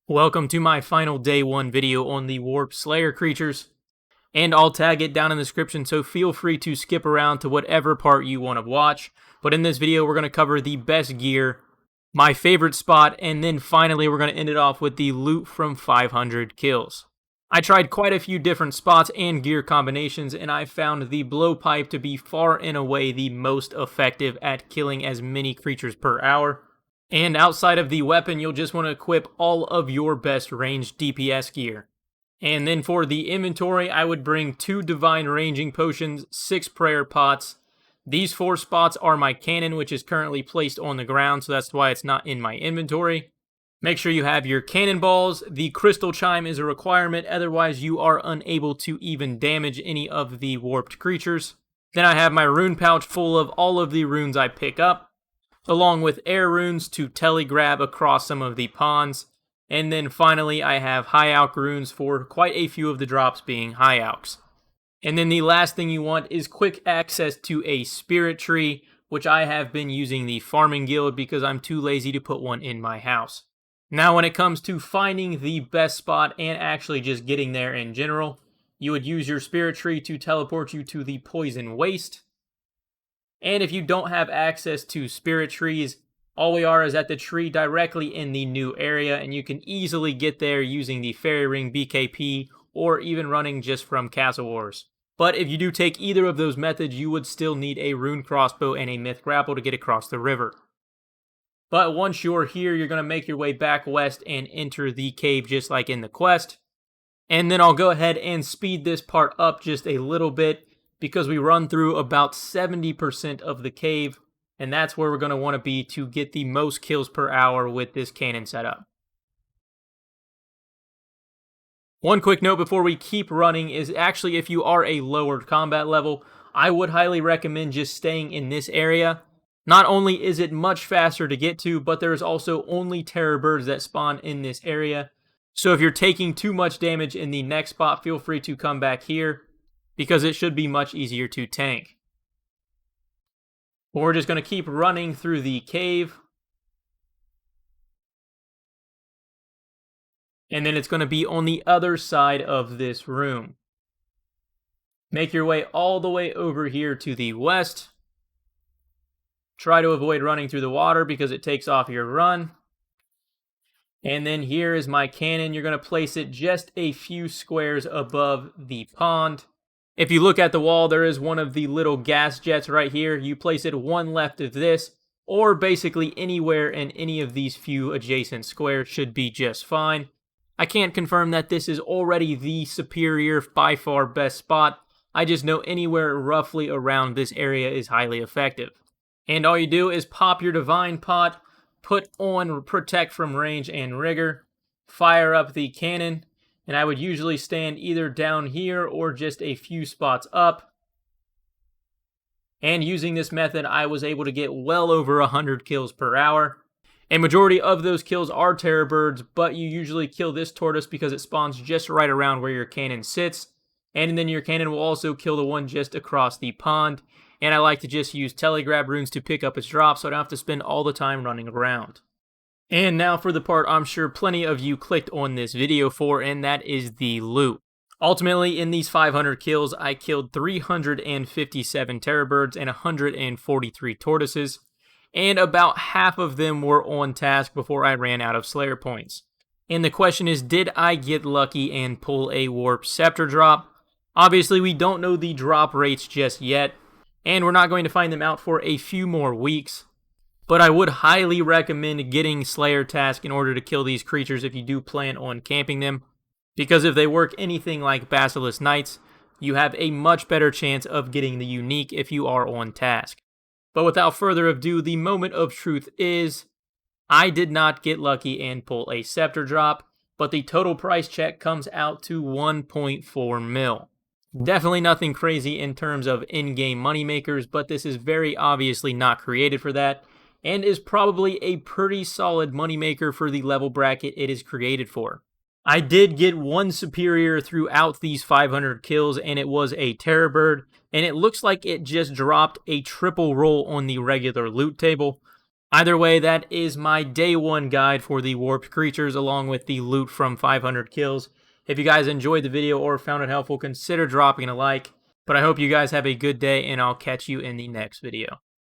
Welcome to my final day 1 video on the Warp Slayer creatures, and I'll tag it down in the description, so feel free to skip around to whatever part you want to watch. But in this video we're going to cover the best gear, my favorite spot, and then finally we're going to end it off with the loot from 500 kills. I tried quite a few different spots and gear combinations, and I found the blowpipe to be far and away the most effective at killing as many creatures per hour. And outside of the weapon, you'll just want to equip all of your best ranged DPS gear. And then for the inventory, I would bring 2 Divine Ranging Potions, 6 Prayer Pots. These 4 spots are my cannon, which is currently placed on the ground, so that's why it's not in my inventory. Make sure you have your cannonballs. The Crystal Chime is a requirement, otherwise you are unable to even damage any of the warped creatures. Then I have my rune pouch full of all of the runes I pick up, along with air runes to telegrab across some of the ponds. And then finally I have high alch runes for quite a few of the drops being high alchs. And then the last thing you want is quick access to a spirit tree, which I have been using the farming guild because I'm too lazy to put one in my house. Now when it comes to finding the best spot and actually just getting there in general, you would use your spirit tree to teleport you to the poison waste. And if you don't have access to spirit trees, all we are is at the tree directly in the new area, and you can easily get there using the Fairy Ring BKP or even running just from Castle Wars. But if you do take either of those methods, you would still need a rune crossbow and a myth grapple to get across the river. But once you're here, you're going to make your way back west and enter the cave just like in the quest. And then I'll go ahead and speed this part up just a little bit, because we run through about 70% of the cave, and that's where we're going to want to be to get the most kills per hour with this cannon setup. One quick note before we keep running is actually, if you are a lower combat level, I would highly recommend just staying in this area. Not only is it much faster to get to, but there's also only terror birds that spawn in this area. So if you're taking too much damage in the next spot, feel free to come back here, because it should be much easier to tank. We're just going to keep running through the cave. And then it's going to be on the other side of this room. Make your way all the way over here to the west. Try to avoid running through the water because it takes off your run. And then here is my cannon. You're going to place it just a few squares above the pond. If you look at the wall, there is one of the little gas jets right here. You place it one left of this, or basically anywhere in any of these few adjacent squares should be just fine. I can't confirm that this is already the superior, by far best spot. I just know anywhere roughly around this area is highly effective. And all you do is pop your Divine Pot, put on Protect from Range and Rigor, fire up the cannon, and I would usually stand either down here or just a few spots up. And using this method, I was able to get well over 100 kills per hour. A majority of those kills are terror birds, but you usually kill this tortoise because it spawns just right around where your cannon sits. And then your cannon will also kill the one just across the pond. And I like to just use telegrab runes to pick up its drop, so I don't have to spend all the time running around. And now for the part I'm sure plenty of you clicked on this video for, and that is the loot. Ultimately, in these 500 kills, I killed 357 terror birds and 143 tortoises, and about half of them were on task before I ran out of Slayer points. And the question is, did I get lucky and pull a Warp Scepter drop? Obviously, we don't know the drop rates just yet, and we're not going to find them out for a few more weeks. But I would highly recommend getting Slayer task in order to kill these creatures if you do plan on camping them, because if they work anything like Basilisk Knights, you have a much better chance of getting the unique if you are on task. But without further ado, the moment of truth is, I did not get lucky and pull a Scepter drop, but the total price check comes out to 1.4 mil. Definitely nothing crazy in terms of in-game moneymakers, but this is very obviously not created for that, and is probably a pretty solid moneymaker for the level bracket it is created for. I did get one superior throughout these 500 kills, and it was a terror bird, and it looks like it just dropped a triple roll on the regular loot table. Either way, that is my day 1 guide for the warped creatures, along with the loot from 500 kills. If you guys enjoyed the video or found it helpful, consider dropping a like. But I hope you guys have a good day, and I'll catch you in the next video.